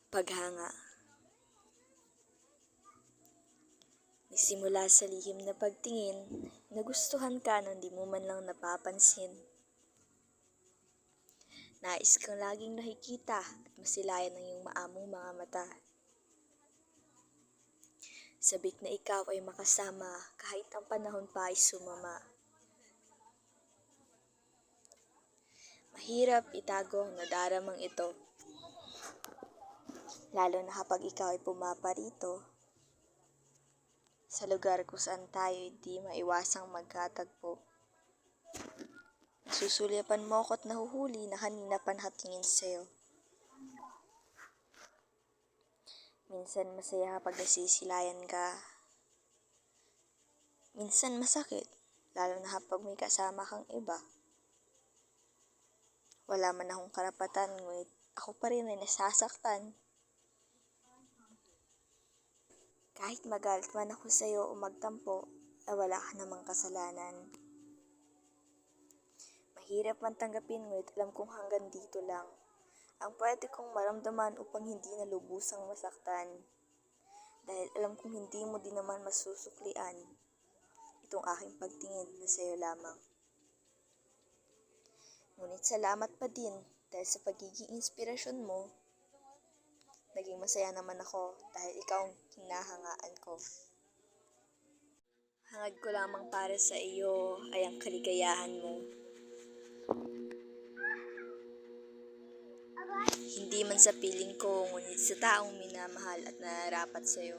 Paghanga. Nagsimula sa lihim na pagtingin, nagustuhan ka nang di mo man lang napapansin. Nais kang laging nakikita at masilayan ng iyong maamong mga mata. Sabik na ikaw ay makasama kahit ang panahon pa ay sumama. Mahirap itago ang nadaramang ito, lalo na kapag ikaw ay pumaparito sa lugar kung saan tayo hindi maiwasang magkatagpo. Susulyapan mo ako at nahuhuli na kanina pa nakatingin sa'yo. Minsan masaya kapag nasisilayan ka. Minsan masakit, lalo na kapag may kasama kang iba. Wala man akong karapatan, ngunit ako pa rin ay nasasaktan. Kahit magalit man ako sa'yo o magtampo, ay wala ka namang kasalanan. Mahirap man tanggapin, ngunit alam kong hanggang dito lang ang pwede kong maramdaman upang hindi na lubusang masaktan. Dahil alam kong hindi mo din naman masusuklian itong aking pagtingin na sa'yo lamang. Ngunit salamat pa din dahil sa pagiging inspirasyon mo, naging masaya naman ako dahil ikaw ang hinahangaan ko. Hangad ko lamang para sa iyo ay ang kaligayahan mo. Hindi man sa piling ko, ngunit sa taong minamahal at nararapat sa iyo.